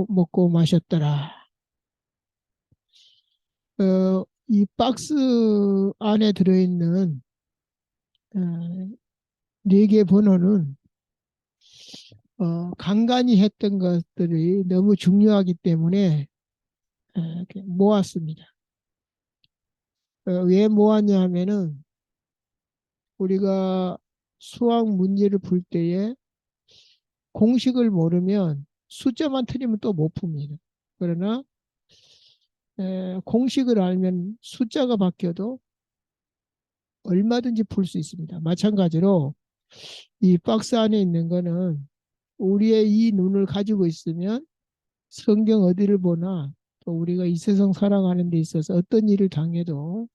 먹고 마셨더라. 이 박스 안에 들어있는 어, 4개 번호는 간간히 했던 것들이 너무 중요하기 때문에 이렇게 모았습니다. 왜 모았냐 하면은 우리가 수학 문제를 풀 때에 공식을 모르면 숫자만 틀리면 또 못 풉니다. 그러나 공식을 알면 숫자가 바뀌어도 얼마든지 풀 수 있습니다. 마찬가지로 이 박스 안에 있는 거는 우리의 이 눈을 가지고 있으면 성경 어디를 보나 또 우리가 이 세상 살아가는 데 있어서 어떤 일을 당해도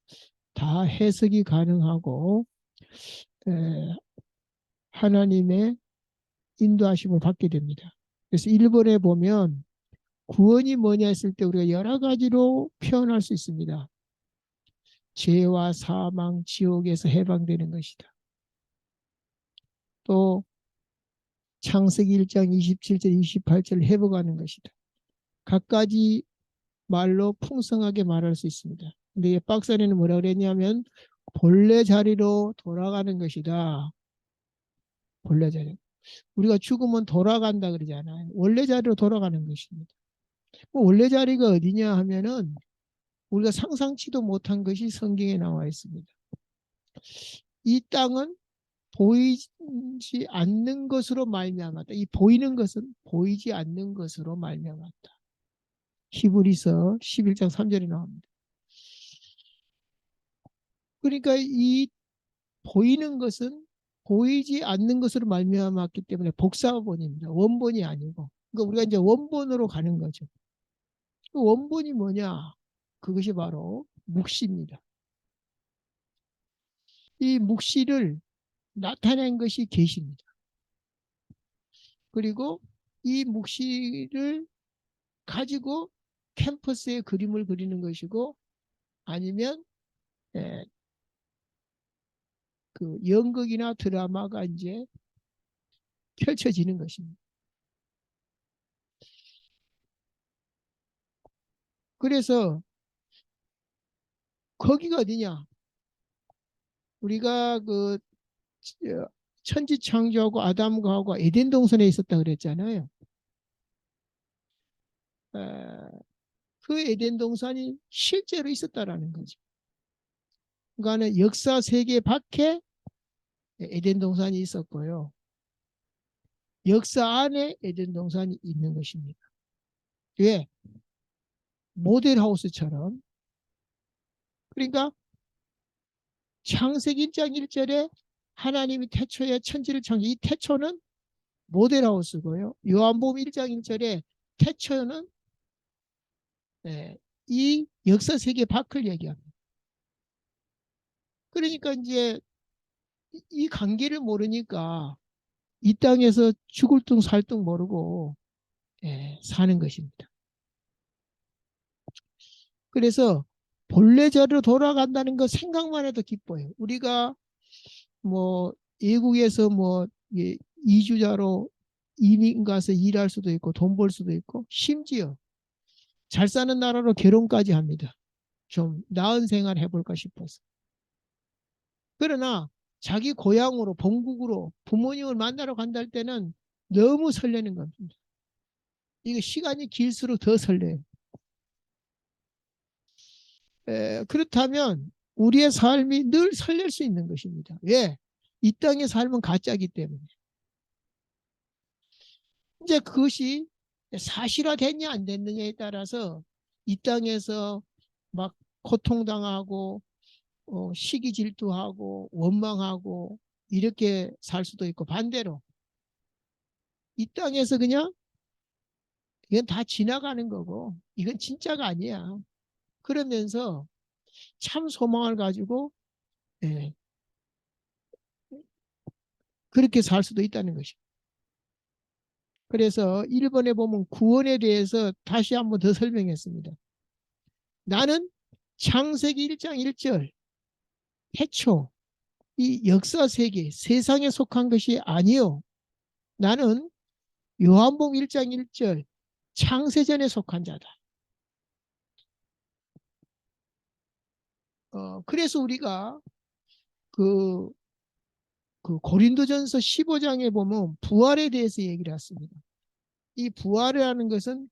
다 해석이 가능하고 에, 하나님의 인도하심을 받게 됩니다. 그래서 1번에 보면 구원이 뭐냐 했을 때 우리가 여러 가지로 표현할 수 있습니다. 죄와 사망, 지옥에서 해방되는 것이다. 또 창세기 1장 27절, 28절을 회복하는 것이다. 갖가지 말로 풍성하게 말할 수 있습니다. 근데 이 박사는 뭐라 그랬냐면 본래 자리로 돌아가는 것이다. 본래 자리. 우리가 죽으면 돌아간다 그러잖아요. 원래 자리로 돌아가는 것입니다. 원래 자리가 어디냐 하면은 우리가 상상치도 못한 것이 성경에 나와 있습니다. 이 땅은 보이지 않는 것으로 말미암았다. 이 보이는 것은 보이지 않는 것으로 말미암았다. 히브리서 11장 3절에 나옵니다. 그러니까 이 보이는 것은 보이지 않는 것으로 말미암았기 때문에 복사본입니다. 원본이 아니고. 그러니까 우리가 이제 원본으로 가는 거죠. 그 원본이 뭐냐? 그것이 바로 묵시입니다. 이 묵시를 나타낸 것이 계시입니다. 그리고 이 묵시를 가지고 캠퍼스에 그림을 그리는 것이고 아니면 그 연극이나 드라마가 이제 펼쳐지는 것입니다. 그래서 거기가 어디냐? 우리가 그 천지 창조하고 아담과 하고 에덴 동산에 있었다 그랬잖아요. 그 에덴 동산이 실제로 있었다라는 거죠. 그러니까 역사 세계 밖에 에덴 동산이 있었고요. 역사 안에 에덴 동산이 있는 것입니다. 왜? 모델하우스처럼. 그러니까 창세기 1장 1절에 하나님이 태초에 천지를 창조. 이 태초는 모델하우스고요. 요한복음 1장 1절에 태초는 이 역사 세계 밖을 얘기합니다. 그러니까 이제 이 관계를 모르니까 이 땅에서 죽을 둥 살 둥 모르고 사는 것입니다. 그래서 본래 자리로 돌아간다는 거 생각만 해도 기뻐요. 우리가 뭐 외국에서 뭐 이주자로 이민 가서 일할 수도 있고 돈 벌 수도 있고 심지어 잘 사는 나라로 결혼까지 합니다. 좀 나은 생활 해볼까 싶어서. 그러나 자기 고향으로 본국으로 부모님을 만나러 간다 할 때는 너무 설레는 겁니다. 이거 시간이 길수록 더 설레요. 그렇다면 우리의 삶이 늘 설렐 수 있는 것입니다. 왜? 이 땅의 삶은 가짜이기 때문에. 이제 그것이 사실화됐냐 안 됐느냐에 따라서 이 땅에서 막 고통당하고 시기 질투하고 원망하고 이렇게 살 수도 있고 반대로 이 땅에서 그냥 이건 다 지나가는 거고 이건 진짜가 아니야. 그러면서 참 소망을 가지고 예, 그렇게 살 수도 있다는 것이죠. 그래서 1번에 보면 구원에 대해서 다시 한번 더 설명했습니다. 나는 창세기 1장 1절 태초 이 역사 세계 세상에 속한 것이 아니요. 나는 요한복음 1장 1절 창세전에 속한 자다. 그래서 우리가 그, 그 고린도전서 15장에 보면 부활에 대해서 얘기를 했습니다. 이 부활이라는 것은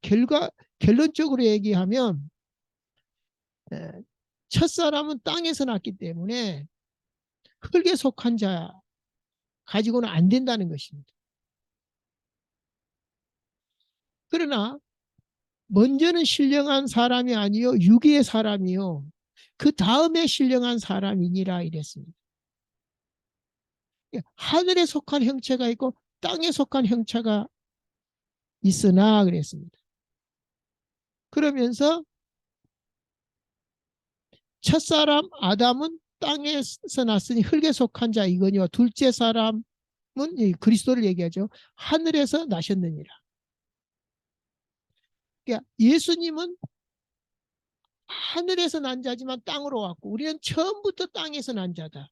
결론적으로 얘기하면 첫사람은 땅에서 났기 때문에 흙에 속한 자 가지고는 안 된다는 것입니다. 그러나 먼저는 신령한 사람이 아니요 육의 사람이요 그 다음에 신령한 사람이니라 이랬습니다. 하늘에 속한 형체가 있고 땅에 속한 형체가 있으나 그랬습니다. 그러면서 첫사람 아담은 땅에서 났으니 흙에 속한 자 이거니와 둘째 사람은 그리스도를 얘기하죠. 하늘에서 나셨느니라. 그러니까 예수님은 하늘에서 난 자지만 땅으로 왔고 우리는 처음부터 땅에서 난 자다.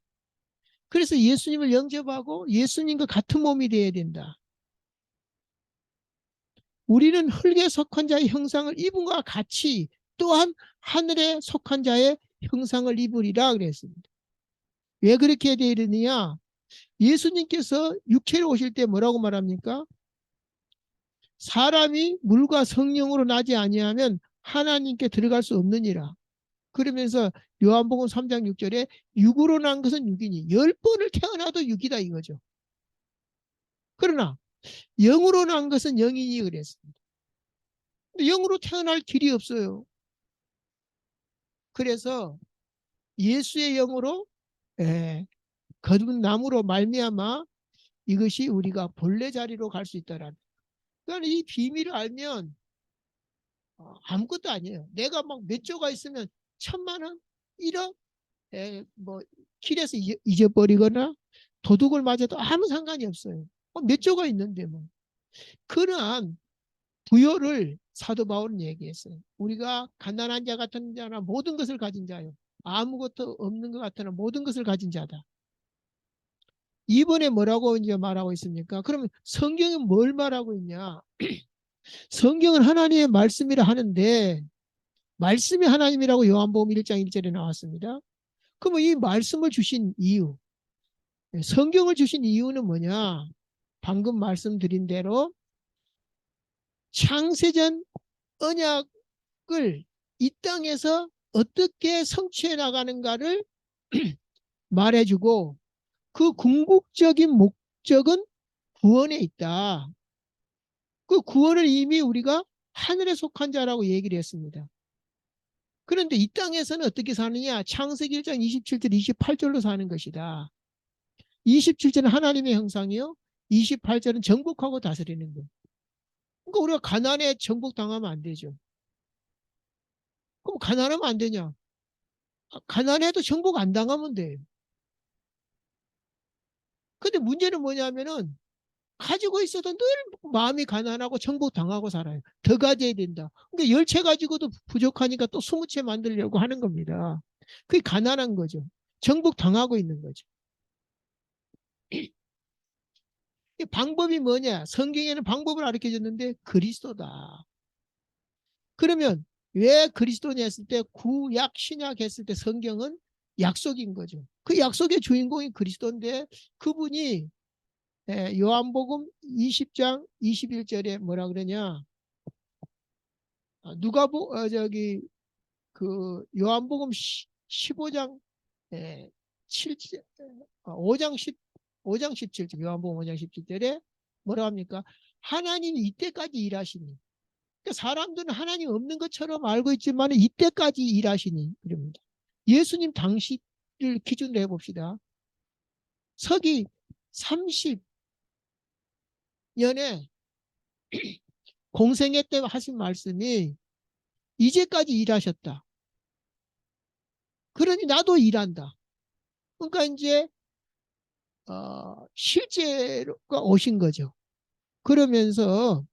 그래서 예수님을 영접하고 예수님과 같은 몸이 되어야 된다. 우리는 흙에 속한 자의 형상을 입음과 같이 또한 하늘에 속한 자의 형상을 입으리라 그랬습니다. 왜 그렇게 되어 있느냐? 예수님께서 육체로 오실 때 뭐라고 말합니까? 사람이 물과 성령으로 나지 아니하면 하나님께 들어갈 수 없느니라. 그러면서 요한복음 3장 6절에 육으로 난 것은 육이니 10번을 태어나도 육이다 이거죠. 그러나 영으로 난 것은 영이니 그랬습니다. 근데 영으로 태어날 길이 없어요. 그래서 예수의 영으로 거듭 남으로 말미암아 이것이 우리가 본래 자리로 갈 수 있다라는. 그러니까 이 비밀을 알면 아무것도 아니에요. 내가 막 몇 조가 있으면 1,000만 원, 1억, 뭐 길에서 잊어버리거나 도둑을 맞아도 아무 상관이 없어요. 몇 조가 있는데 뭐. 그러한 부요를 사도 바울은 얘기했어요. 우리가 가난한 자 같은 자나 모든 것을 가진 자요. 아무것도 없는 것 같으나 모든 것을 가진 자다. 이번에 뭐라고 이제 말하고 있습니까? 그러면 성경이 뭘 말하고 있냐? 성경은 하나님의 말씀이라 하는데 말씀이 하나님이라고 요한복음 1장 1절에 나왔습니다. 그러면 이 말씀을 주신 이유, 성경을 주신 이유는 뭐냐? 방금 말씀드린 대로 창세전 언약을 이 땅에서 어떻게 성취해 나가는가를 말해주고 그 궁극적인 목적은 구원에 있다. 그 구원을 이미 우리가 하늘에 속한 자라고 얘기를 했습니다. 그런데 이 땅에서는 어떻게 사느냐? 창세기 1장 27절 28절로 사는 것이다. 27절은 하나님의 형상이요. 28절은 정복하고 다스리는 것. 그러니까 우리가 가난에 정복당하면 안 되죠. 그럼 가난하면 안 되냐? 가난해도 정복 안 당하면 돼요. 근데 문제는 뭐냐면은 가지고 있어도 늘 마음이 가난하고 정복당하고 살아요. 더 가져야 된다. 그러니까 10채 가지고도 부족하니까 또 20채 만들려고 하는 겁니다. 그게 가난한 거죠. 정복당하고 있는 거죠. 방법이 뭐냐? 성경에는 방법을 가르쳐 줬는데 그리스도다. 그러면 왜 그리스도냐 했을 때 구약 신약 했을 때 성경은 약속인 거죠. 그 약속의 주인공이 그리스도인데 그분이 요한복음 20장 21절에 뭐라 그러냐? 요한복음 15장 7절 5장 17절 요한복음 5장 17절에 뭐라 합니까? 하나님이 이때까지 일하시니. 그러니까 사람들은 하나님 없는 것처럼 알고 있지만 이때까지 일하시니 그럽니다. 예수님 당시를 기준으로 해봅시다. 서기 30년에 공생애 때 하신 말씀이 이제까지 일하셨다. 그러니 나도 일한다. 그러니까 이제 실제가 오신 거죠. 그러면서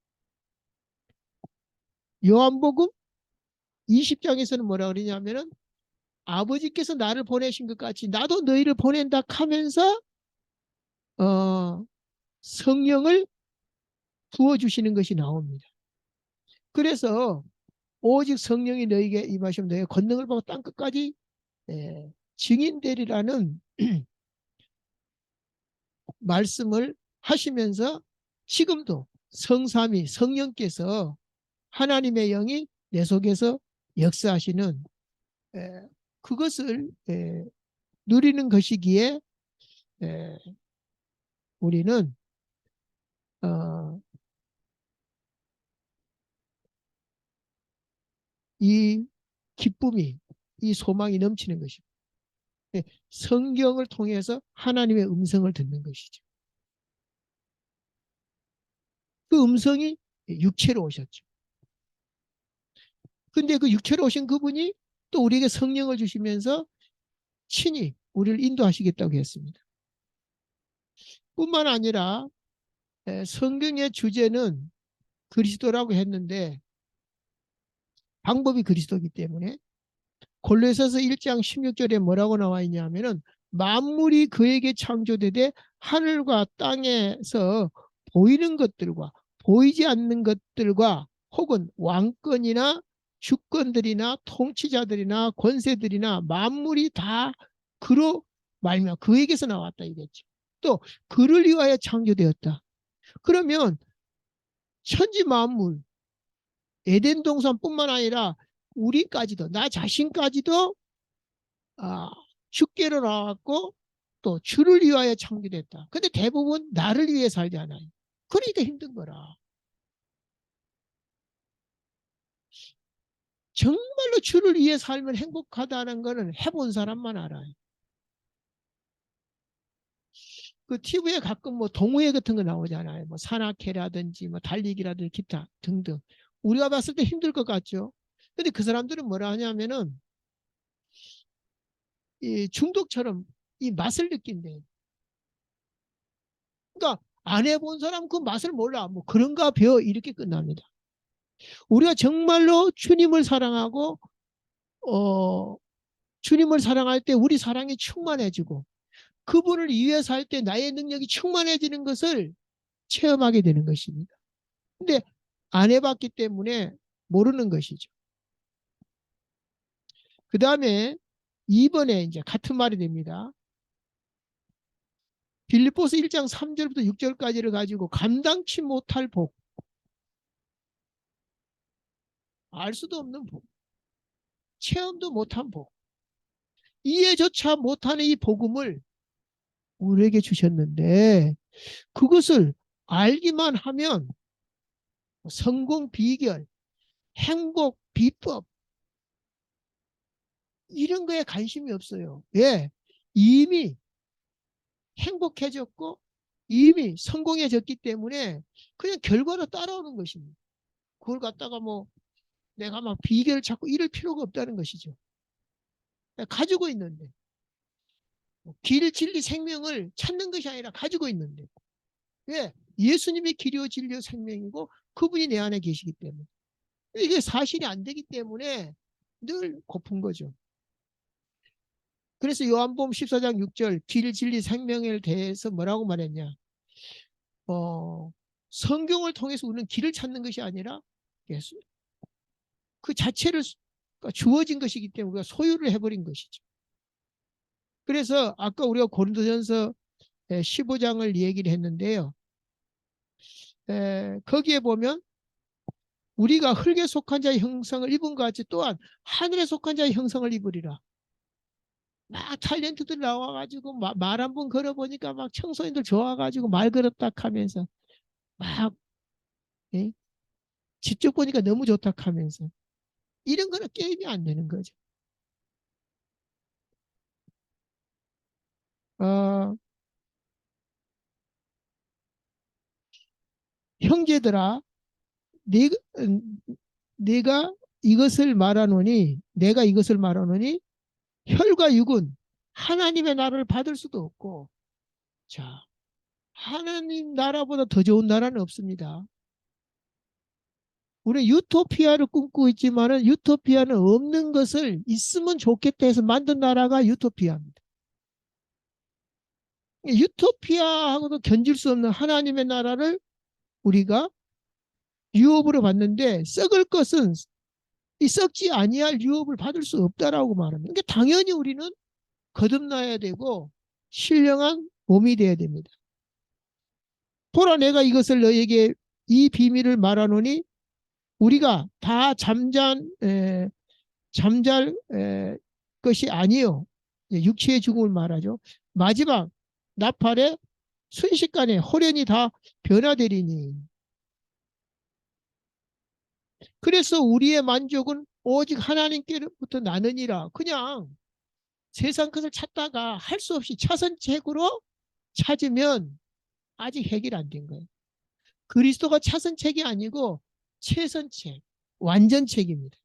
요한복음 20장에서는 뭐라 그러냐면은 아버지께서 나를 보내신 것 같이 나도 너희를 보낸다 하면서 성령을 부어주시는 것이 나옵니다. 그래서 오직 성령이 너에게 임하시면 너의 권능을 받고 땅 끝까지 증인되리라는 말씀을 하시면서 지금도 성삼위 성령께서 하나님의 영이 내 속에서 역사하시는 그것을 누리는 것이기에 우리는 이 기쁨이 이 소망이 넘치는 것입니다. 성경을 통해서 하나님의 음성을 듣는 것이죠. 그 음성이 육체로 오셨죠. 근데 그 육체로 오신 그분이 또 우리에게 성령을 주시면서 친히 우리를 인도하시겠다고 했습니다. 뿐만 아니라 성경의 주제는 그리스도라고 했는데 방법이 그리스도이기 때문에 골로새서 1장 16절에 뭐라고 나와 있냐면은 만물이 그에게 창조되되 하늘과 땅에서 보이는 것들과 보이지 않는 것들과 혹은 왕권이나 주권들이나 통치자들이나 권세들이나 만물이 다 그로 말미암아 그에게서 나왔다 이랬죠. 또 그를 위하여 창조되었다. 그러면 천지 만물 에덴 동산뿐만 아니라 우리까지도 나 자신까지도 주께로 나왔고 또 주를 위하여 창조됐다. 근데 대부분 나를 위해 살잖아요. 그러니까 힘든 거라. 정말로 주를 위해 살면 행복하다는 거는 해본 사람만 알아요. 그 TV에 가끔 뭐 동호회 같은 거 나오잖아요. 뭐 산악회라든지 뭐 달리기라든지 기타 등등. 우리가 봤을 때 힘들 것 같죠. 근데 그 사람들은 뭐라 하냐면은 이 중독처럼 이 맛을 느낀대. 그러니까 안 해본 사람 그 맛을 몰라. 뭐 그런가 배워 이렇게 끝납니다. 우리가 정말로 주님을 사랑하고 주님을 사랑할 때 우리 사랑이 충만해지고 그분을 위해서 할 때 나의 능력이 충만해지는 것을 체험하게 되는 것입니다. 근데 안 해봤기 때문에 모르는 것이죠. 그 다음에 2번에 이제 같은 말이 됩니다. 빌립보서 1장 3절부터 6절까지를 가지고 감당치 못할 복, 알 수도 없는 복, 체험도 못한 복, 이해조차 못하는 이 복음을 우리에게 주셨는데 그것을 알기만 하면 성공 비결, 행복 비법 이런 거에 관심이 없어요. 왜? 이미 행복해졌고 이미 성공해졌기 때문에 그냥 결과로 따라오는 것입니다. 그걸 갖다가 뭐 내가 막 비결을 찾고 이럴 필요가 없다는 것이죠. 가지고 있는데 길, 진리, 생명을 찾는 것이 아니라 가지고 있는데 왜? 예수님이 길이요 진리요 생명이고 그분이 내 안에 계시기 때문에 이게 사실이 안 되기 때문에 늘 고픈 거죠. 그래서 요한복음 14장 6절 길, 진리, 생명에 대해서 뭐라고 말했냐. 성경을 통해서 우리는 길을 찾는 것이 아니라 예수 그 자체를 주어진 것이기 때문에 우리가 소유를 해버린 것이죠. 그래서 아까 우리가 고린도전서 15장을 얘기를 했는데요. 거기에 보면 우리가 흙에 속한 자의 형상을 입은 것 같이 또한 하늘에 속한 자의 형상을 입으리라. 막 탤런트들 나와가지고 말 한 번 걸어보니까 막 청소년들 좋아가지고 말 걸었다 하면서 막 예? 직접 보니까 너무 좋다 하면서 이런 거는 게임이 안 되는 거죠. 어, 형제들아 네가, 네가 이것을 말하노니 내가 이것을 말하노니 혈과 육은 하나님의 나라를 받을 수도 없고 자 하나님 나라보다 더 좋은 나라는 없습니다. 우리 유토피아를 꿈꾸고 있지만은 유토피아는 없는 것을 있으면 좋겠다 해서 만든 나라가 유토피아입니다. 유토피아하고도 견질 수 없는 하나님의 나라를 우리가 유업으로 받는데 썩을 것은 이 썩지 아니할 유업을 받을 수 없다라고 말합니다. 그러니까 당연히 우리는 거듭나야 되고 신령한 몸이 돼야 됩니다. 보라 내가 이것을 너에게 이 비밀을 말하노니 우리가 다 잠잘 것이 아니요. 육체의 죽음을 말하죠. 마지막 나팔에 순식간에 호련이 다 변화되리니. 그래서 우리의 만족은 오직 하나님께로부터 나느니라. 그냥 세상 것을 찾다가 할 수 없이 차선책으로 찾으면 아직 해결 안 된 거예요. 그리스도가 차선책이 아니고 최선책, 완전책입니다.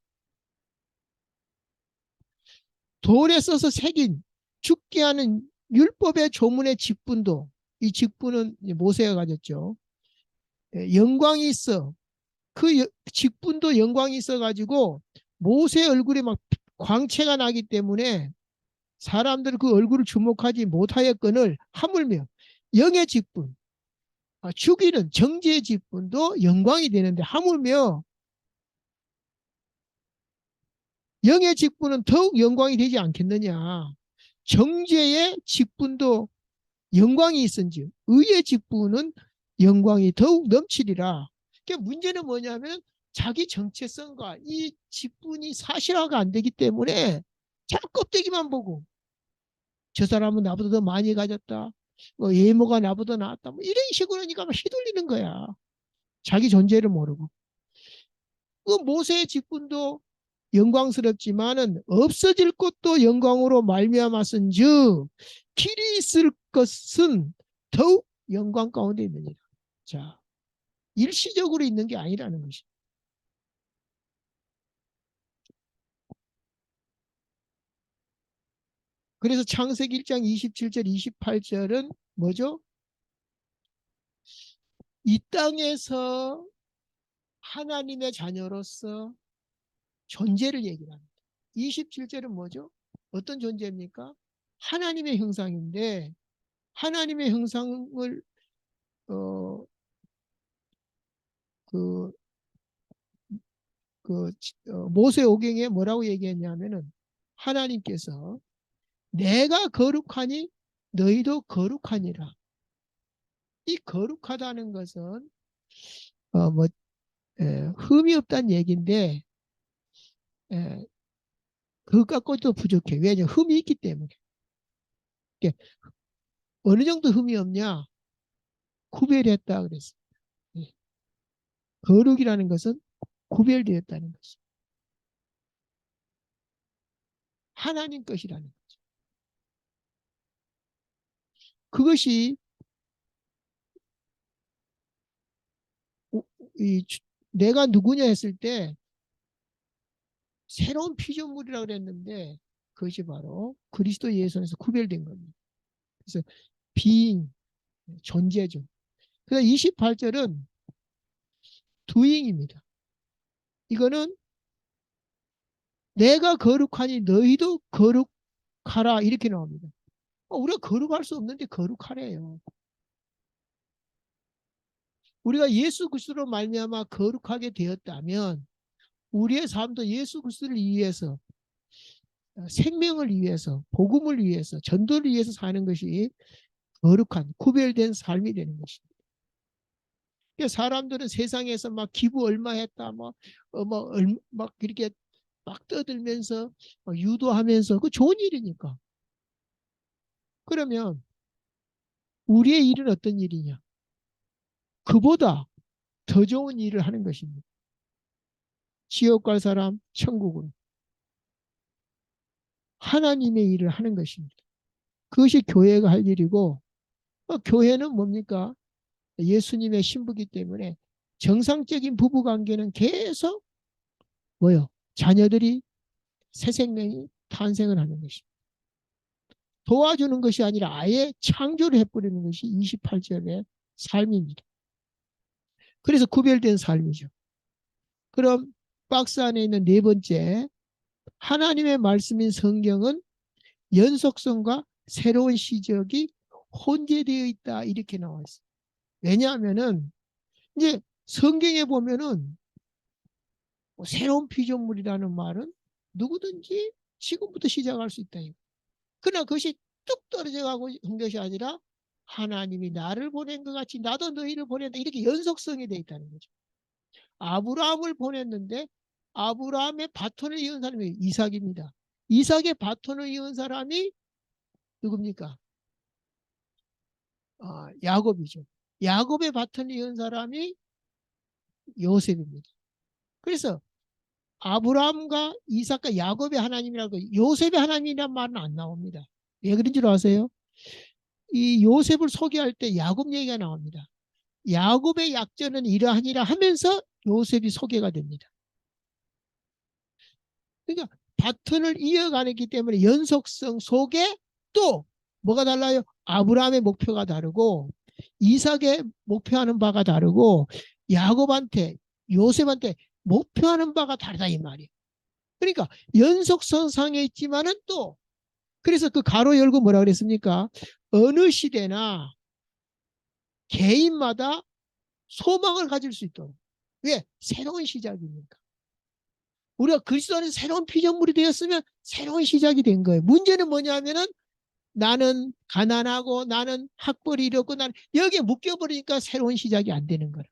돌에 써서 새긴 죽게 하는 율법의 조문의 직분도, 이 직분은 모세가 가졌죠. 영광이 있어. 그 직분도 영광이 있어가지고 모세 얼굴에 막 광채가 나기 때문에 사람들은 그 얼굴을 주목하지 못하였거늘 하물며 영의 직분, 죽이는 정죄의 직분도 영광이 되는데 하물며 영의 직분은 더욱 영광이 되지 않겠느냐. 정죄의 직분도 영광이 있은지 의의 직분은 영광이 더욱 넘치리라. 그러니까 문제는 뭐냐면 자기 정체성과 이 직분이 사실화가 안 되기 때문에 자꾸 껍데기만 보고 저 사람은 나보다 더 많이 가졌다. 뭐 예모가 나보다 낫다. 뭐 이런 식으로 하니까 막 휘둘리는 거야. 자기 존재를 모르고. 그 모세의 직분도 영광스럽지만은 없어질 것도 영광으로 말미암았은즉 길이 있을 것은 더욱 영광 가운데 있느니라. 자, 일시적으로 있는 게 아니라는 것이. 그래서 창세기 1장 27절 28절은 뭐죠? 이 땅에서 하나님의 자녀로서 존재를 얘기를 합니다. 27절은 뭐죠? 어떤 존재입니까? 하나님의 형상인데 하나님의 형상을 어, 그, 모세오경에 뭐라고 얘기했냐면은 하나님께서 내가 거룩하니 너희도 거룩하니라. 이 거룩하다는 것은 뭐 흠이 없다는 얘기인데 그것 갖고도 부족해. 왜냐하면 흠이 있기 때문에. 그러니까 어느 정도 흠이 없냐? 구별했다 그랬어. 예. 거룩이라는 것은 구별되었다는 것이 하나님 것이라는 거죠. 그것이 이, 내가 누구냐 했을 때 새로운 피조물이라고 그랬는데 그것이 바로 그리스도 예수 안에서 구별된 겁니다. 그래서 being, 존재죠. 그래서 28절은 doing입니다. 이거는 내가 거룩하니 너희도 거룩하라 이렇게 나옵니다. 우리가 거룩할 수 없는데 거룩하래요. 우리가 예수 그리스도로 말미암아 거룩하게 되었다면 우리의 삶도 예수 그리스도를 위해서 생명을 위해서 복음을 위해서 전도를 위해서 사는 것이 거룩한 구별된 삶이 되는 것입니다. 그러니까 사람들은 세상에서 막 기부 얼마 했다 막 이렇게 막 떠들면서 유도하면서 그 좋은 일이니까. 그러면 우리의 일은 어떤 일이냐? 그보다 더 좋은 일을 하는 것입니다. 지옥 갈 사람 천국으로 하나님의 일을 하는 것입니다. 그것이 교회가 할 일이고 교회는 뭡니까? 예수님의 신부기 때문에 정상적인 부부관계는 계속 뭐요? 자녀들이 새 생명이 탄생을 하는 것입니다. 도와주는 것이 아니라 아예 창조를 해버리는 것이 28절의 삶입니다. 그래서 구별된 삶이죠. 그럼 박스 안에 있는 네 번째, 하나님의 말씀인 성경은 연속성과 새로운 시적이 혼재되어 있다 이렇게 나와 있어요. 왜냐하면은 이제 성경에 보면은 뭐 새로운 피조물이라는 말은 누구든지 지금부터 시작할 수 있다. 그러나 그것이 뚝 떨어져 가고 한 것이 아니라 하나님이 나를 보낸 것 같이 나도 너희를 보낸다. 이렇게 연속성이 되어 있다는 거죠. 아브라함을 보냈는데 아브라함의 바톤을 이은 사람이 이삭입니다. 이삭의 바톤을 이은 사람이 누굽니까? 야곱이죠. 야곱의 바톤을 이은 사람이 요셉입니다. 그래서 아브라함과 이삭과 야곱의 하나님이라고 요셉의 하나님이란 말은 안 나옵니다. 왜 그런 줄 아세요? 이 요셉을 소개할 때 야곱 얘기가 나옵니다. 야곱의 약전은 이러하니라 하면서 요셉이 소개가 됩니다. 그러니까 바톤을 이어가기 때문에 연속성 속에 또 뭐가 달라요? 아브라함의 목표가 다르고 이삭의 목표하는 바가 다르고 야곱한테 요셉한테 목표하는 바가 다르다 이 말이에요. 그러니까 연속선상에 있지만은 또 그래서 그 가로 열고 뭐라 그랬습니까? 어느 시대나 개인마다 소망을 가질 수 있도록. 왜? 새로운 시작이니까. 우리가 그리스도 안에서 새로운 피조물이 되었으면 새로운 시작이 된 거예요. 문제는 뭐냐면은 나는 가난하고 나는 학벌이 이렇고 나는 여기에 묶여버리니까 새로운 시작이 안 되는 거예요.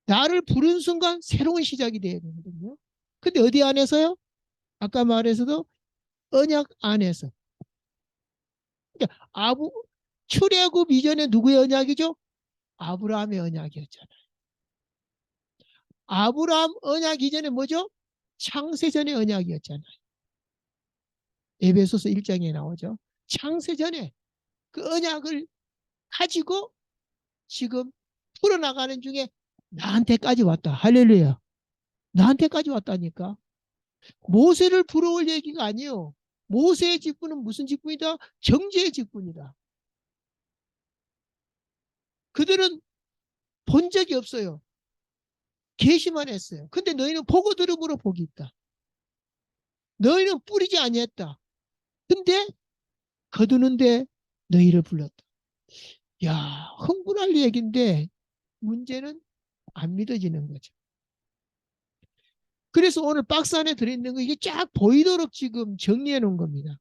나를 부른 순간 새로운 시작이 돼야 되거든요. 근데 어디 안에서요? 아까 말해서도 언약 안에서. 그러니까 출애굽 이전에 누구의 언약이죠? 아브라함의 언약이었잖아요. 아브라함 언약 이전에 뭐죠? 창세전의 언약이었잖아요. 에베소서 1장에 나오죠. 창세전에 그 언약을 가지고 지금 풀어나가는 중에 나한테까지 왔다. 할렐루야. 나한테까지 왔다니까. 모세를 부러울 얘기가 아니에요. 모세의 직분은 무슨 직분이다? 정죄의 직분이다. 그들은 본 적이 없어요. 계시만 했어요. 근데 너희는 보고 들음으로 복이 있다. 너희는 뿌리지 아니했다. 근데 거두는데 너희를 불렀다. 야, 흥분할 얘기인데 문제는 안 믿어지는 거죠. 그래서 오늘 박스 안에 들어있는 거 이게 쫙 보이도록 지금 정리해 놓은 겁니다.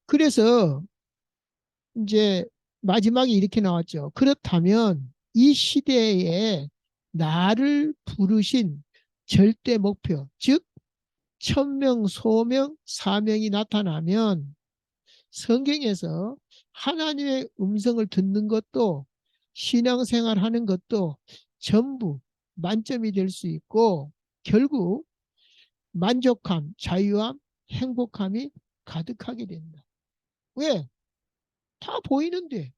그래서 이제 마지막에 이렇게 나왔죠. 그렇다면 이 시대에 나를 부르신 절대 목표, 즉 천명, 소명, 사명이 나타나면 성경에서 하나님의 음성을 듣는 것도 신앙생활 하는 것도 전부 만점이 될 수 있고 결국 만족함, 자유함, 행복함이 가득하게 된다. 왜? 다 보이는데.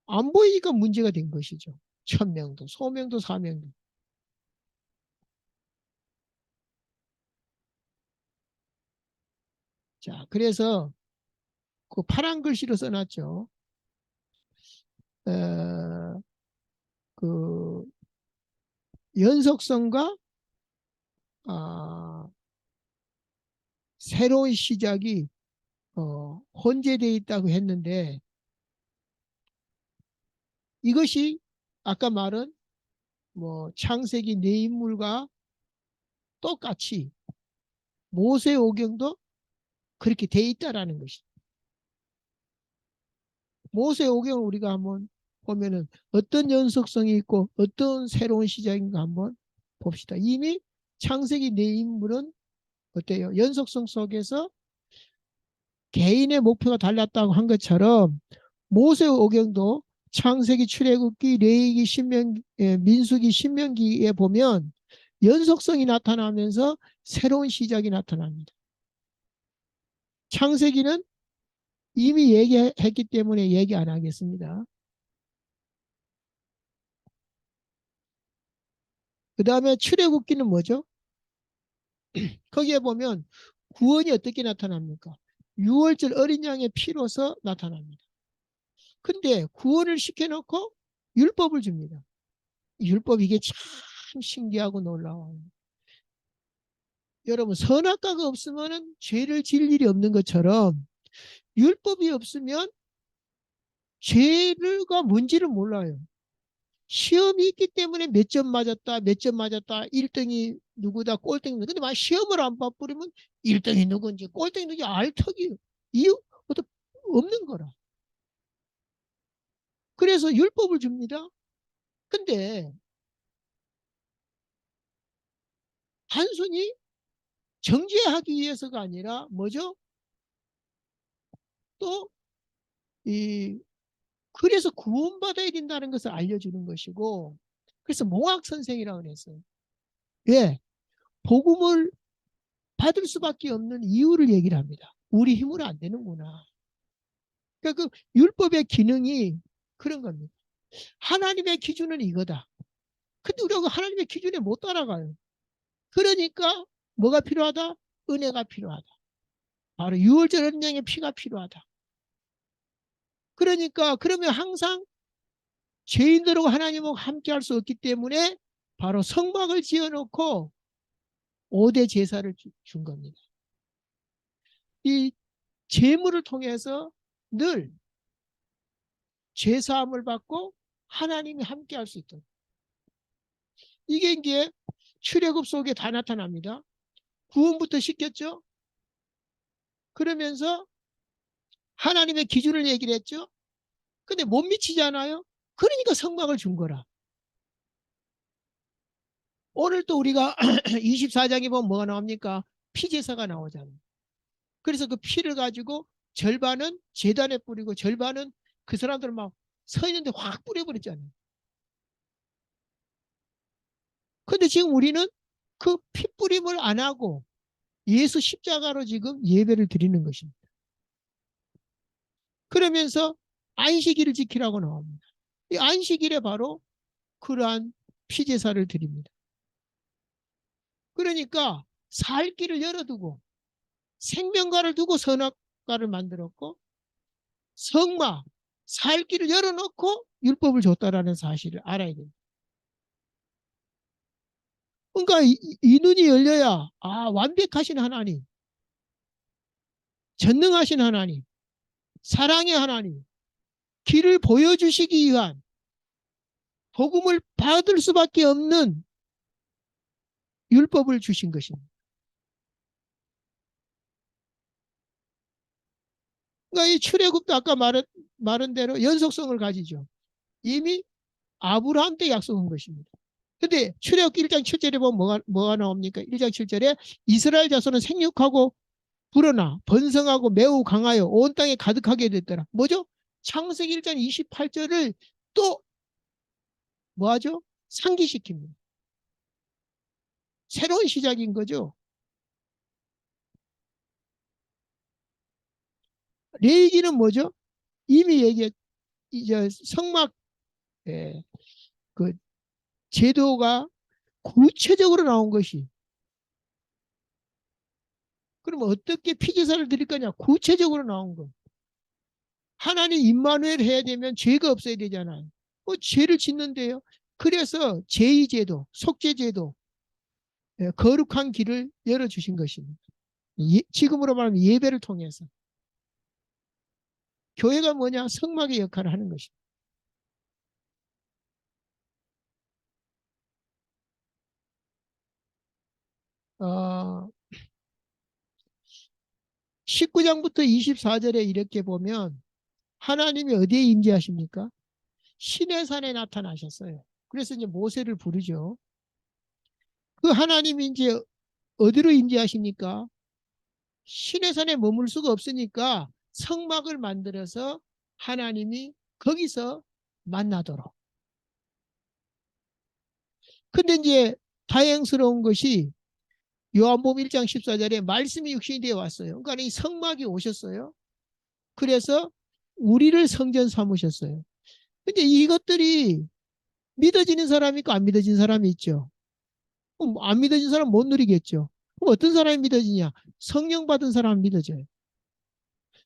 안 보이니까 문제가 된 것이죠. 천명도, 소명도, 사명도. 자, 그래서 그 파란 글씨로 써놨죠. 그 연속성과 아, 새로운 시작이 혼재되어 있다고 했는데 이것이 아까 말한 뭐 창세기 네 인물과 똑같이 모세오경도 그렇게 돼 있다라는 것이죠. 모세오경을 우리가 한번 보면은 어떤 연속성이 있고 어떤 새로운 시작인가 한번 봅시다. 이미 창세기 네 인물은 어때요? 연속성 속에서 개인의 목표가 달랐다고 한 것처럼 모세오경도 창세기, 출애굽기, 레위기, 신명기, 민수기, 신명기에 보면 연속성이 나타나면서 새로운 시작이 나타납니다. 창세기는 이미 얘기했기 때문에 얘기 안 하겠습니다. 그 다음에 출애굽기는 뭐죠? 거기에 보면 구원이 어떻게 나타납니까? 6월절 어린 양의 피로서 나타납니다. 근데 구원을 시켜놓고 율법을 줍니다. 율법 이게 참 참 신기하고 놀라워요. 여러분, 선악과가 없으면 죄를 지을 일이 없는 것처럼 율법이 없으면 죄가 뭔지를 몰라요. 시험이 있기 때문에 몇 점 맞았다, 몇 점 맞았다, 1등이 누구다, 꼴등이 누구다. 근데 만약 시험을 안 봐버리면 1등이 누군지, 꼴등이 누군지 알 턱이 이유 없는 거라. 그래서 율법을 줍니다. 근데 단순히 정죄하기 위해서가 아니라 뭐죠? 또 이 그래서 구원받아야 된다는 것을 알려주는 것이고, 그래서 몽학 선생이라고 했어요. 왜? 복음을 받을 수밖에 없는 이유를 얘기를 합니다. 우리 힘으로 안 되는구나. 그러니까 그 율법의 기능이 그런 겁니다. 하나님의 기준은 이거다. 근데 우리가 하나님의 기준에 못 따라가요. 그러니까 뭐가 필요하다? 은혜가 필요하다. 바로 유월절 언약의 피가 필요하다. 그러니까 그러면 항상 죄인들하고 하나님하고 함께 할 수 없기 때문에 바로 성막을 지어놓고 5대 제사를 준 겁니다. 이 제물을 통해서 늘 죄사함을 받고 하나님이 함께 할 수 있도록. 이게 이제 출애굽 속에 다 나타납니다. 구원부터 시켰죠. 그러면서 하나님의 기준을 얘기를 했죠. 근데 못 미치잖아요. 그러니까 성막을 준 거라. 오늘 또 우리가 24장에 보면 뭐가 나옵니까? 피제사가 나오잖아요. 그래서 그 피를 가지고 절반은 제단에 뿌리고 절반은 그 사람들 막 서 있는데 확 뿌려버렸잖아요. 근데 지금 우리는 그 피 뿌림을 안 하고 예수 십자가로 지금 예배를 드리는 것입니다. 그러면서 안식일을 지키라고 나옵니다. 이 안식일에 바로 그러한 피제사를 드립니다. 그러니까 살 길을 열어두고 생명가를 두고 선악과를 만들었고, 성막, 살 길을 열어놓고 율법을 줬다라는 사실을 알아야 됩니다. 그러니까 이 눈이 열려야 완벽하신 하나님, 전능하신 하나님, 사랑의 하나님, 길을 보여주시기 위한 복음을 받을 수밖에 없는 율법을 주신 것입니다. 그러니까 이 출애굽도 아까 말한 대로 연속성을 가지죠. 이미 아브라함 때 약속한 것입니다. 근데 출애굽 1장 7절에 보면 뭐가 나옵니까? 1장 7절에 이스라엘 자손은 생육하고 불어나 번성하고 매우 강하여 온 땅에 가득하게 됐더라. 뭐죠? 창세기 1장 28절을 또 뭐하죠? 상기시킵니다. 새로운 시작인 거죠. 레위기는 뭐죠? 이미 이제 성막 그 제도가 구체적으로 나온 것이. 그럼 어떻게 피제사를 드릴 거냐? 구체적으로 나온 거. 하나님 임마누엘 해야 되면 죄가 없어야 되잖아요. 죄를 짓는데요. 그래서 제2제도, 속죄제도, 거룩한 길을 열어주신 것입니다. 지금으로 말하면 예배를 통해서. 교회가 뭐냐? 성막의 역할을 하는 것입니다. 19장부터 24절에 이렇게 보면 하나님이 어디에 임재하십니까? 시내산에 나타나셨어요. 그래서 이제 모세를 부르죠. 그 하나님이 이제 어디로 임재하십니까? 시내산에 머물 수가 없으니까 성막을 만들어서 하나님이 거기서 만나도록. 근데 이제 다행스러운 것이 요한복음 1장 14절에 말씀이 육신이 되어 왔어요. 그러니까 이 성막이 오셨어요. 그래서 우리를 성전 삼으셨어요. 근데 이것들이 믿어지는 사람이 있고 안 믿어지는 사람이 있죠. 안 믿어진 사람 못 누리겠죠. 그럼 어떤 사람이 믿어지냐? 성령 받은 사람은 믿어져요.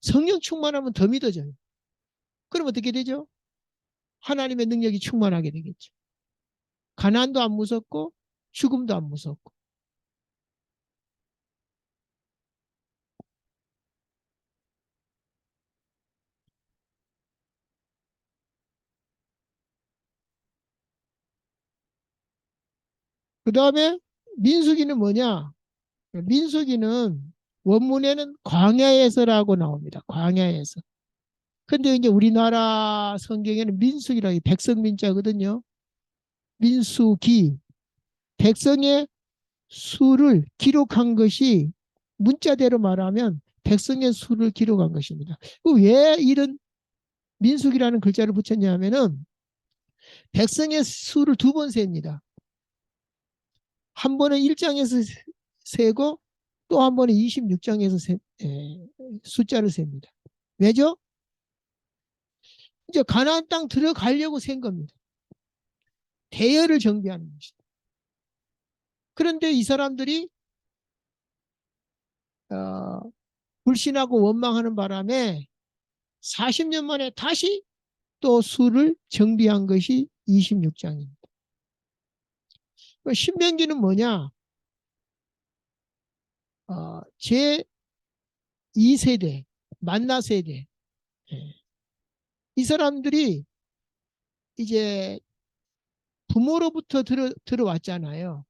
성령 충만하면 더 믿어져요. 그럼 어떻게 되죠? 하나님의 능력이 충만하게 되겠죠. 가난도 안 무섭고 죽음도 안 무섭고. 그 다음에 민수기는 뭐냐? 민수기는 원문에는 광야에서라고 나옵니다. 광야에서. 근데 이제 우리나라 성경에는 민수기라고 백성민자거든요. 민수기. 백성의 수를 기록한 것이 문자대로 말하면 백성의 수를 기록한 것입니다. 왜 이런 민수기라는 글자를 붙였냐면은 백성의 수를 두 번 셉니다. 한 번은 1장에서 세고 또 한 번은 26장에서 숫자를 셉니다. 왜죠? 이제 가나안 땅 들어가려고 센 겁니다. 대열을 정비하는 것이다. 그런데 이 사람들이 어, 불신하고 원망하는 바람에 40년 만에 다시 또 수를 정비한 것이 26장입니다. 신명기는 뭐냐? 제 2세대, 만나 세대. 이 사람들이 이제 부모로부터 들어왔잖아요.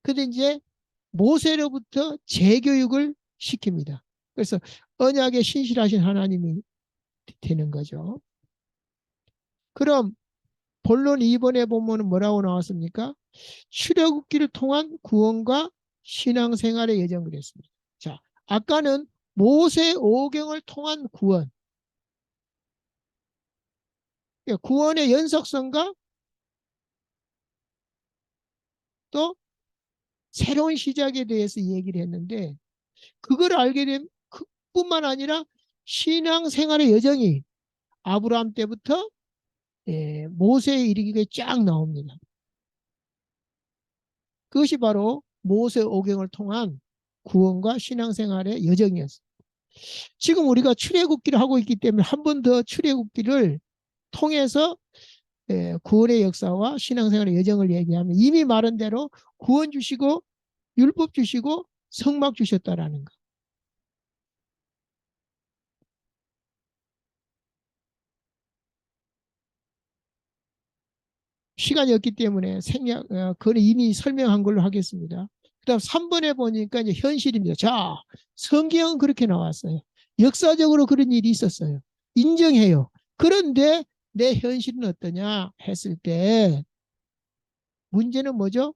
근데 이제 모세로부터 재교육을 시킵니다. 그래서 언약에 신실하신 하나님이 되는 거죠. 그럼 본론 2번에 보면 뭐라고 나왔습니까? 출애굽기를 통한 구원과 신앙생활의 여정 그랬습니다. 자, 아까는 모세 오경을 통한 구원, 구원의 연속성과 또 새로운 시작에 대해서 얘기를 했는데 그걸 알게 되면 그뿐만 아니라 신앙생활의 여정이 아브라함 때부터 모세에 이르기에 쫙 나옵니다. 그것이 바로 모세 오경을 통한 구원과 신앙생활의 여정이었습니다. 지금 우리가 출애굽기를 하고 있기 때문에 한 번 더 출애굽기를 통해서 구원의 역사와 신앙생활의 여정을 얘기하면 이미 말한 대로 구원 주시고 율법 주시고 성막 주셨다라는 거. 시간이 없기 때문에 그걸 이미 설명한 걸로 하겠습니다. 그다음 3번에 보니까 이제 현실입니다. 자, 성경은 그렇게 나왔어요. 역사적으로 그런 일이 있었어요. 인정해요. 그런데 내 현실은 어떠냐 했을 때 문제는 뭐죠?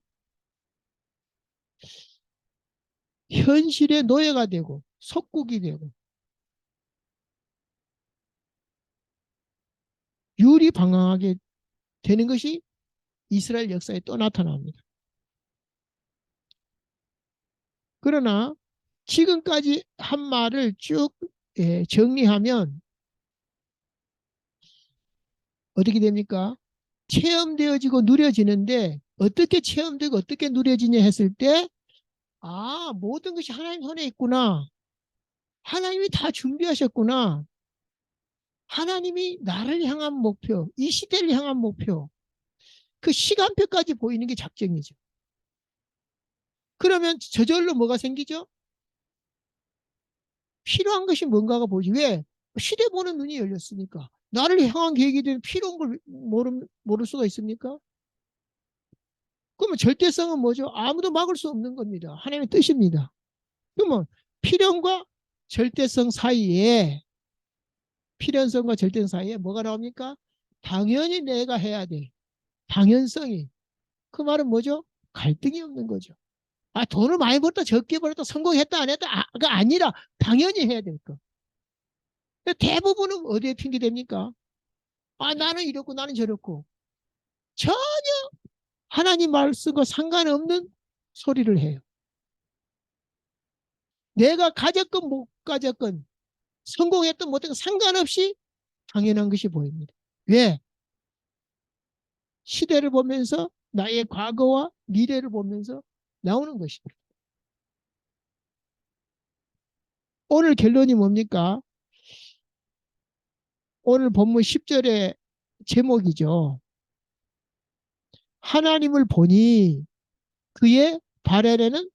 현실의 노예가 되고 속국이 되고 유리방황하게 되는 것이 이스라엘 역사에 또 나타납니다. 그러나 지금까지 한 말을 쭉 정리하면 어떻게 됩니까? 체험되어지고 누려지는데 어떻게 체험되고 어떻게 누려지냐 했을 때 모든 것이 하나님 손에 있구나. 하나님이 다 준비하셨구나. 하나님이 나를 향한 목표, 이 시대를 향한 목표, 그 시간표까지 보이는 게 작정이죠. 그러면 저절로 뭐가 생기죠? 필요한 것이 뭔가가 보이지. 왜? 시대 보는 눈이 열렸으니까. 나를 향한 계획이 되는 필요한 걸 모를 수가 있습니까? 그러면 절대성은 뭐죠? 아무도 막을 수 없는 겁니다. 하나님의 뜻입니다. 그러면 필연과 절대성 사이에 필연성과 절대성 사이에 뭐가 나옵니까? 당연히 내가 해야 돼. 당연성이. 그 말은 뭐죠? 갈등이 없는 거죠. 돈을 많이 벌었다 적게 벌었다 성공했다 안 했다 그 아니라 당연히 해야 될 거. 대부분은 어디에 핑계됩니까? 나는 이렇고 나는 저렇고 전혀 하나님 말씀과 상관없는 소리를 해요. 내가 가졌건 못 가졌건 성공했던 못했건 상관없이 당연한 것이 보입니다. 왜? 시대를 보면서 나의 과거와 미래를 보면서 나오는 것입니다. 오늘 결론이 뭡니까? 오늘 본문 10절의 제목이죠. 하나님을 보니 그의 발에는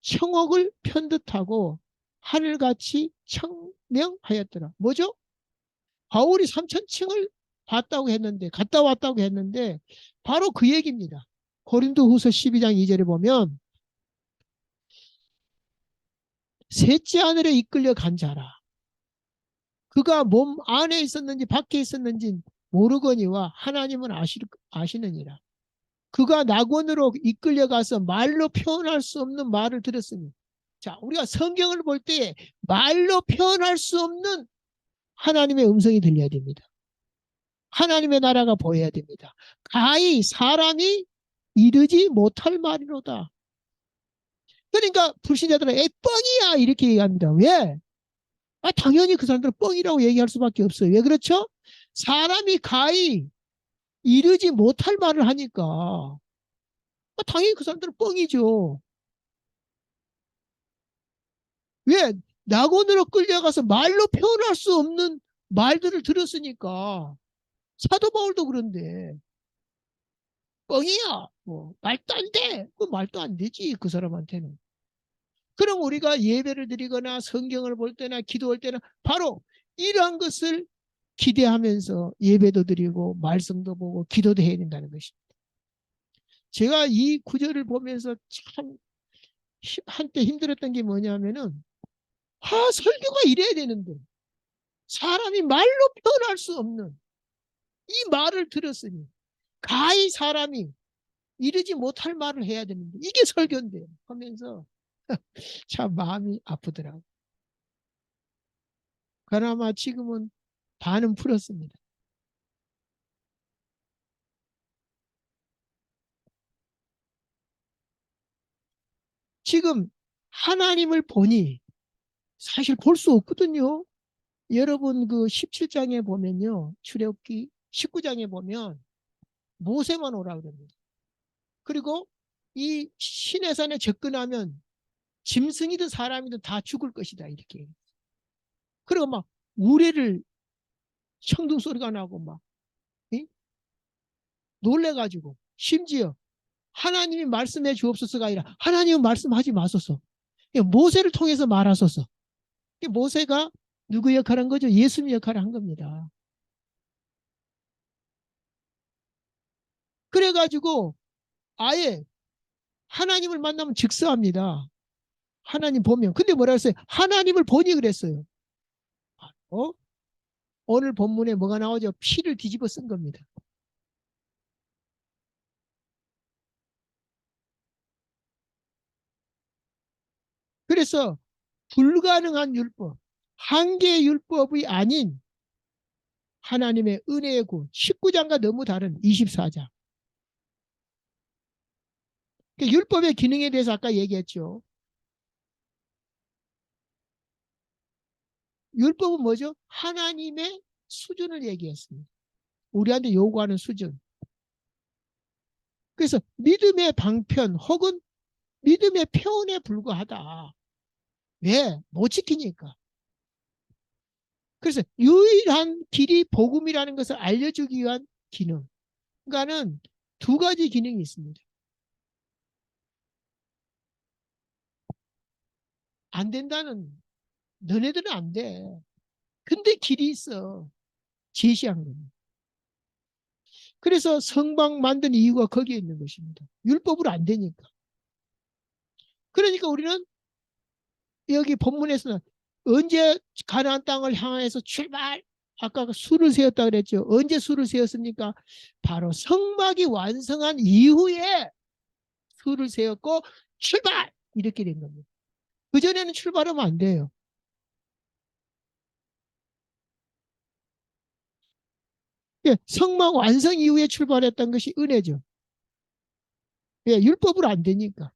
청옥을 편듯하고 하늘같이 청명하였더라. 뭐죠? 바울이 3,000층을 봤다고 했는데, 갔다 왔다고 했는데, 바로 그 얘기입니다. 고린도후서 12장 2절에 보면 셋째 하늘에 이끌려 간 자라. 그가 몸 안에 있었는지 밖에 있었는지 모르거니와 하나님은 아시느니라. 그가 낙원으로 이끌려가서 말로 표현할 수 없는 말을 들었으니. 자, 우리가 성경을 볼 때 말로 표현할 수 없는 하나님의 음성이 들려야 됩니다. 하나님의 나라가 보여야 됩니다. 가히 사람이 이르지 못할 말이로다. 그러니까 불신자들은 뻥이야 이렇게 얘기합니다. 왜? 당연히 그 사람들은 뻥이라고 얘기할 수밖에 없어요. 왜 그렇죠? 사람이 가히 이르지 못할 말을 하니까 당연히 그 사람들은 뻥이죠. 왜? 낙원으로 끌려가서 말로 표현할 수 없는 말들을 들었으니까. 사도 바울도 그런데 뻥이야. 뭐 말도 안 돼. 그 말도 안 되지 그 사람한테는. 그럼 우리가 예배를 드리거나 성경을 볼 때나 기도할 때는 바로 이러한 것을 기대하면서 예배도 드리고 말씀도 보고 기도도 해야 된다는 것입니다. 제가 이 구절을 보면서 참 한때 힘들었던 게 뭐냐면은 설교가 이래야 되는데 사람이 말로 표현할 수 없는 이 말을 들었으니 가히 사람이 이르지 못할 말을 해야 되는데 이게 설교인데 하면서 참 마음이 아프더라고요. 그나마 지금은 반은 풀었습니다. 지금 하나님을 보니 사실 볼 수 없거든요. 여러분 그 17장에 보면요. 출애굽기 19장에 보면 모세만 오라 그럽니다. 그리고 이 시내산에 접근하면 짐승이든 사람이든 다 죽을 것이다 이렇게. 그리고 막 우레를 청둥 소리가 나고 막 놀래가지고 심지어 하나님이 말씀해 주옵소서가 아니라 하나님은 말씀하지 마소서. 모세를 통해서 말하소서. 모세가 누구 역할을 한 거죠? 예수님 역할을 한 겁니다. 그래가지고 아예 하나님을 만나면 즉사합니다. 하나님 보면. 근데 뭐라 했어요? 하나님을 보니 그랬어요. 어? 오늘 본문에 뭐가 나오죠? 피를 뒤집어 쓴 겁니다. 그래서 불가능한 율법, 한계의 율법이 아닌 하나님의 은혜의 구, 19장과 너무 다른 24장. 율법의 기능에 대해서 아까 얘기했죠. 율법은 뭐죠? 하나님의 수준을 얘기했습니다. 우리한테 요구하는 수준. 그래서 믿음의 방편 혹은 믿음의 표현에 불과하다. 왜? 못 지키니까. 그래서 유일한 길이 복음이라는 것을 알려주기 위한 기능. 그러니까는 두 가지 기능이 있습니다. 안 된다는, 너네들은 안 돼. 근데 길이 있어. 제시한 겁니다. 그래서 성방 만든 이유가 거기에 있는 것입니다. 율법으로 안 되니까. 그러니까 우리는 여기 본문에서는 언제 가나안 땅을 향해서 출발, 아까 수를 세웠다 그랬죠. 언제 수를 세웠습니까? 바로 성막이 완성한 이후에 수를 세웠고 출발 이렇게 된 겁니다. 그전에는 출발하면 안 돼요. 예, 성막 완성 이후에 출발했던 것이 은혜죠. 예, 율법으로 안 되니까.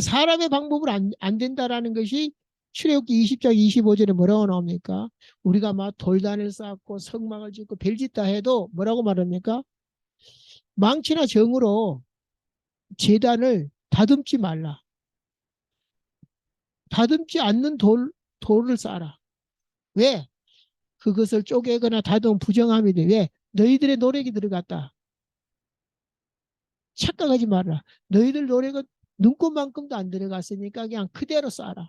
사람의 방법으로 안 된다라는 것이 출애굽기 20장 25절에 뭐라고 나옵니까? 우리가 막 돌단을 쌓고 성막을 짓고 별짓다 해도 뭐라고 말합니까? 망치나 정으로 제단을 다듬지 말라. 다듬지 않는 돌을 쌓아라. 왜? 그것을 쪼개거나 다듬으면 부정함이 돼. 왜? 너희들의 노력이 들어갔다. 착각하지 마라. 너희들 노력은 눈꽃만큼도 안 들어갔으니까 그냥 그대로 쏴라.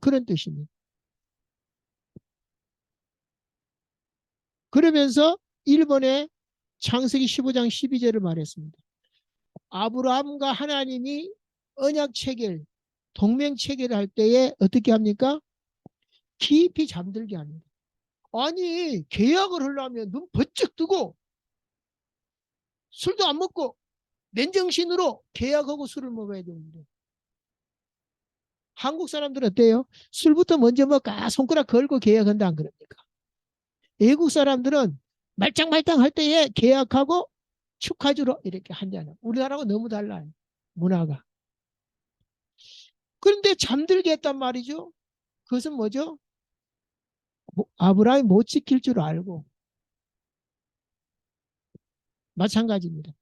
그런 뜻입니다. 그러면서 일본의 창세기 15장 12절을 말했습니다. 아브라함과 하나님이 언약 체결, 동맹 체결을 할 때에 어떻게 합니까? 깊이 잠들게 합니다. 아니 계약을 하려면 눈 번쩍 뜨고 술도 안 먹고 맨정신으로 계약하고 술을 먹어야 되는데 한국 사람들은 어때요? 술부터 먼저 먹고 손가락 걸고 계약한다 안 그럽니까? 외국 사람들은 말짱말짱 할 때에 계약하고 축하주로 이렇게 한다는. 우리나라하고 너무 달라요. 문화가. 그런데 잠들게 했단 말이죠. 그것은 뭐죠? 아브라함이 못 지킬 줄 알고. 마찬가지입니다.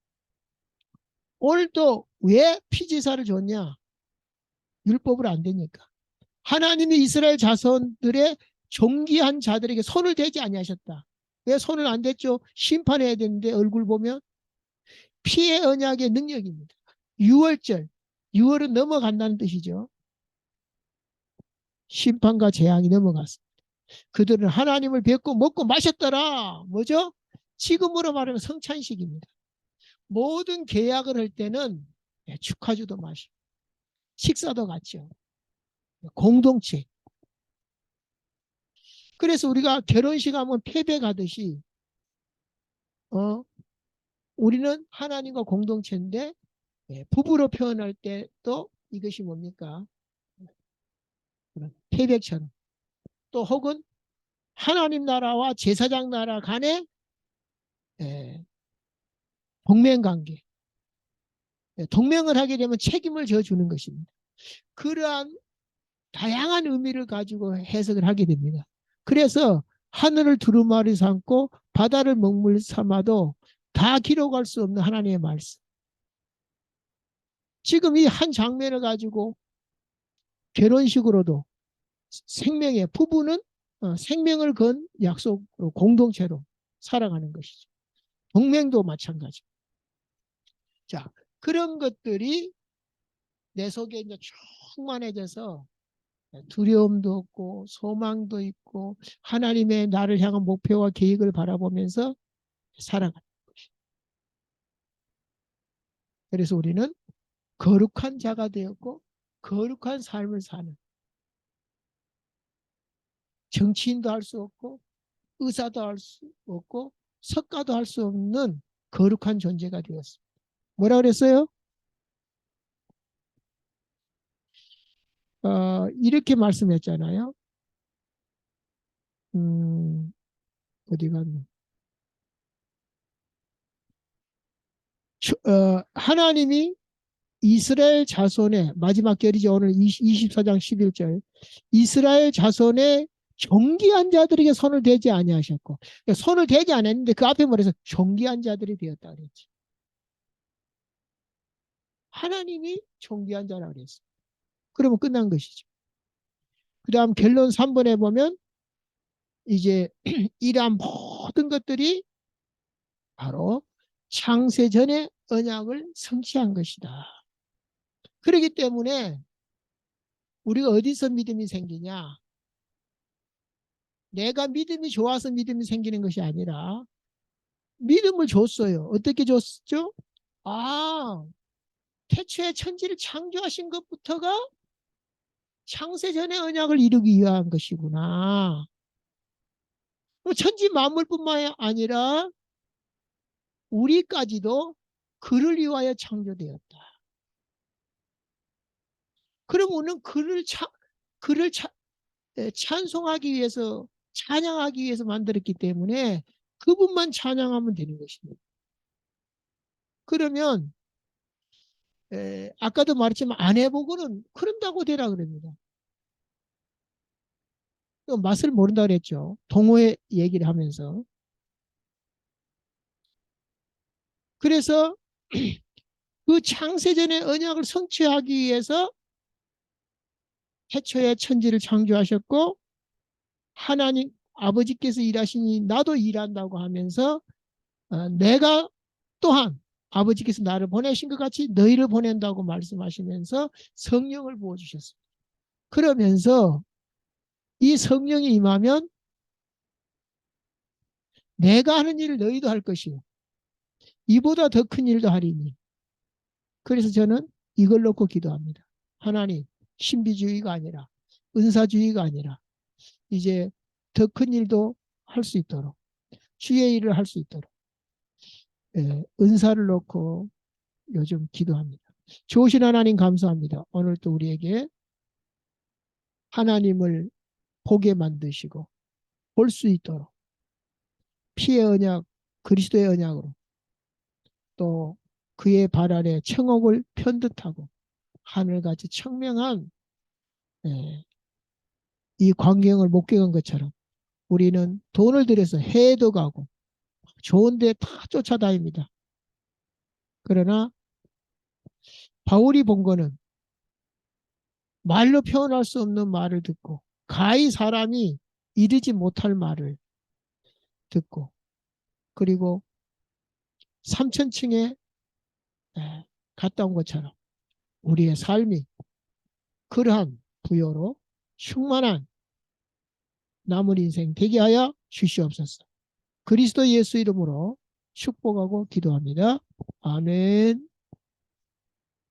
오늘도 왜 피지사를 줬냐? 율법으로 안 되니까. 하나님이 이스라엘 자손들의 존귀한 자들에게 손을 대지 아니하셨다. 왜 손을 안 댔죠? 심판해야 되는데 얼굴 보면 피의 언약의 능력입니다. 6월절, 6월은 넘어간다는 뜻이죠. 심판과 재앙이 넘어갔습니다. 그들은 하나님을 뵙고 먹고 마셨더라. 뭐죠? 지금으로 말하면 성찬식입니다. 모든 계약을 할 때는 축하주도 마시고 식사도 같죠. 공동체. 그래서 우리가 결혼식 하면 패배 가듯이 우리는 하나님과 공동체인데 부부로 표현할 때도 이것이 뭡니까? 패배처럼. 또 혹은 하나님 나라와 제사장 나라 간의 동맹관계. 동맹을 하게 되면 책임을 져주는 것입니다. 그러한 다양한 의미를 가지고 해석을 하게 됩니다. 그래서 하늘을 두루마리 삼고 바다를 먹물 삼아도 다 기록할 수 없는 하나님의 말씀. 지금 이 한 장면을 가지고 결혼식으로도 생명의 부부는 생명을 건 약속으로 공동체로 살아가는 것이죠. 동맹도 마찬가지. 자, 그런 것들이 내 속에 이제 충만해져서 두려움도 없고 소망도 있고 하나님의 나를 향한 목표와 계획을 바라보면서 살아가는 것이죠. 그래서 우리는 거룩한 자가 되었고 거룩한 삶을 사는, 정치인도 할 수 없고 의사도 할 수 없고 석가도 할 수 없는 거룩한 존재가 되었습니다. 뭐라 그랬어요? 이렇게 말씀했잖아요. 어디 갔나? 하나님이 이스라엘 자손의 마지막 결이죠. 오늘 24장 11절. 이스라엘 자손의 존귀한 자들에게 손을 대지 아니하셨고, 손을 대지 않았는데 그 앞에 말해서 존귀한 자들이 되었다 그랬지. 하나님이 존귀한 자라 그랬어. 그러면 끝난 것이죠. 그 다음 결론 3번에 보면 이제 이러한 모든 것들이 바로 창세전의 언약을 성취한 것이다. 그렇기 때문에 우리가 어디서 믿음이 생기냐? 내가 믿음이 좋아서 믿음이 생기는 것이 아니라 믿음을 줬어요. 어떻게 줬죠? 태초에 천지를 창조하신 것부터가 창세전의 언약을 이루기 위한 것이구나. 천지 만물뿐만 아니라 우리까지도 그를 위하여 창조되었다. 그럼 우리는 그를 찬송하기 위해서, 찬양하기 위해서 만들었기 때문에 그분만 찬양하면 되는 것입니다. 그러면 아까도 말했지만 안 해보고는 그런다고 되라 그럽니다. 맛을 모른다 그랬죠. 동호회 얘기를 하면서. 그래서 그 창세전의 언약을 성취하기 위해서 태초에 천지를 창조하셨고 하나님 아버지께서 일하시니 나도 일한다고 하면서 내가 또한 아버지께서 나를 보내신 것 같이 너희를 보낸다고 말씀하시면서 성령을 부어주셨습니다. 그러면서 이 성령이 임하면 내가 하는 일을 너희도 할 것이요 이보다 더 큰 일도 하리니. 그래서 저는 이걸 놓고 기도합니다. 하나님, 신비주의가 아니라 은사주의가 아니라 이제 더 큰 일도 할 수 있도록 주의 일을 할 수 있도록 은사를 놓고 요즘 기도합니다. 좋으신 하나님 감사합니다. 오늘 또 우리에게 하나님을 보게 만드시고 볼 수 있도록 피의 언약, 그리스도의 언약으로 또 그의 발 아래 청옥을 편듯하고 하늘같이 청명한 이 광경을 목격한 것처럼 우리는 돈을 들여서 해외도 가고 좋은 데 다 쫓아다닙니다. 그러나 바울이 본 거는 말로 표현할 수 없는 말을 듣고 가히 사람이 이르지 못할 말을 듣고 그리고 3,000층에 갔다 온 것처럼 우리의 삶이 그러한 부여로 충만한 남은 인생 되게 하여 주시옵소서. 그리스도 예수 이름으로 축복하고 기도합니다. 아멘.